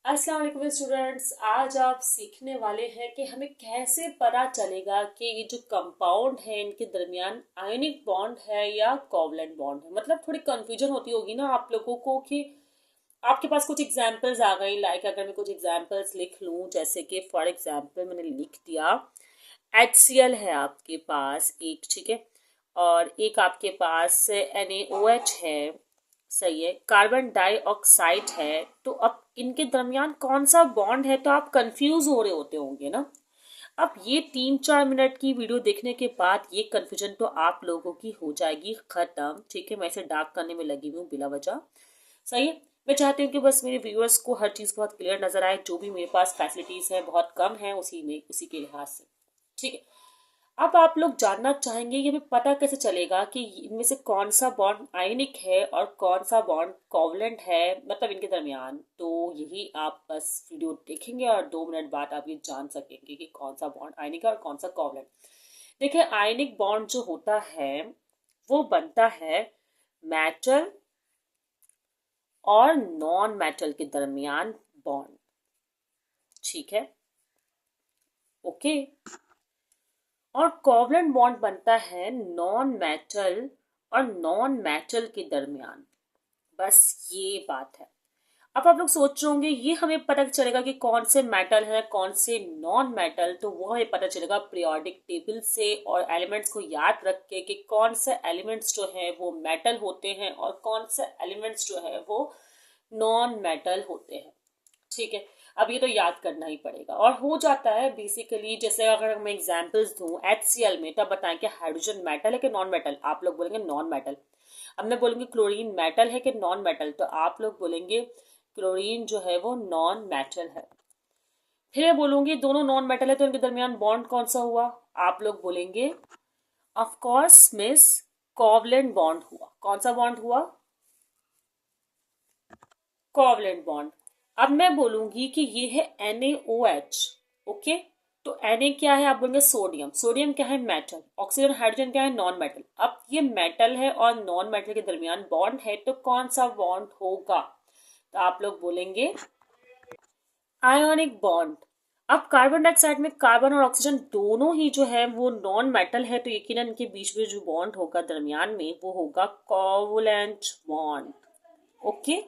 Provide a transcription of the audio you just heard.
अस्सलाम वालेकुम स्टूडेंट्स। आज आप सीखने वाले हैं कि हमें कैसे पता चलेगा कि ये जो कंपाउंड है इनके दरमियान आयनिक बॉन्ड है या कोवलेंट बॉन्ड है। मतलब थोड़ी कंफ्यूजन होती होगी ना आप लोगों को कि आपके पास कुछ एग्जांपल्स आ गई। लाइक अगर मैं कुछ एग्जांपल्स लिख लूं, जैसे कि फॉर एग्जांपल मैंने लिख दिया HCl है आपके पास एक, ठीक है, और एक आपके पास NaOH है, सही है, कार्बन डाइऑक्साइड है। तो अब इनके दरमियान कौन सा बॉन्ड है, तो आप कंफ्यूज हो रहे होते होंगे ना। अब ये 3-4 मिनट की वीडियो देखने के बाद ये कंफ्यूजन तो आप लोगों की हो जाएगी खत्म, ठीक है। मैं इसे डार्क करने में लगी हुई हूँ बिला वजह, सही है। मैं चाहती हूँ कि बस मेरे व्यूअर्स को हर चीज़ बहुत क्लियर नजर आए। जो भी मेरे पास फैसिलिटीज है बहुत कम है, उसी के लिहाज से, ठीक है। अब आप लोग जानना चाहेंगे कि हमें पता कैसे चलेगा कि इनमें से कौन सा बॉन्ड आयनिक है और कौन सा बॉन्ड कोवलेंट है, मतलब इनके दरमियान। तो यही आप बस वीडियो देखेंगे और 2 मिनट बाद आप ये जान सकेंगे कि कौन सा बॉन्ड आयनिक है और कौन सा कोवलेंट। देखिए, आयनिक बॉन्ड जो होता है वो बनता है मेटल और नॉन मेटल के दरमियान बॉन्ड, ठीक है, ओके। और कोवलेंट बॉन्ड बनता है नॉन मेटल और नॉन मेटल के दरमियान। बस ये बात है। अब आप लोग सोच रहे होंगे ये हमें पता चलेगा कि कौन से मेटल है कौन से नॉन मेटल। तो वो हमें पता चलेगा पीरियोडिक टेबल से और एलिमेंट्स को याद रख के कि कौन से एलिमेंट्स जो है वो मेटल होते हैं और कौन से एलिमेंट्स जो है वो नॉन मेटल होते हैं, ठीक है। अब ये तो याद करना ही पड़ेगा और हो जाता है बेसिकली। जैसे अगर मैं एग्जांपल्स दूं HCl में, तब बताएं कि हाइड्रोजन मेटल है कि नॉन मेटल। आप लोग बोलेंगे नॉन मेटल। अब मैं बोलूंगी क्लोरीन मेटल है कि नॉन मेटल, तो आप लोग बोलेंगे क्लोरीन जो है वो नॉन मेटल है। फिर मैं बोलूंगी दोनों नॉन मेटल है तो इनके दरमियान बॉन्ड कौन सा हुआ, आप लोग बोलेंगे of course miss covalent bond हुआ। कौन सा बॉन्ड हुआ? Covalent bond. अब मैं बोलूंगी कि ये है NaOH, ओके। तो Na क्या है? आप बोलेंगे सोडियम। सोडियम क्या है? मेटल। ऑक्सीजन हाइड्रोजन क्या है? Non metal. अब ये मेटल है और नॉन मेटल के दरमियान बॉन्ड है, तो कौन सा बॉन्ड होगा? तो आप लोग बोलेंगे आयोनिक बॉन्ड। अब कार्बन डाइऑक्साइड में कार्बन और ऑक्सीजन दोनों ही जो है वो नॉन मेटल है, तो यकीनन इनके बीच में जो बॉन्ड होगा दरमियान में वो होगा कोवलेंट बॉन्ड, ओके।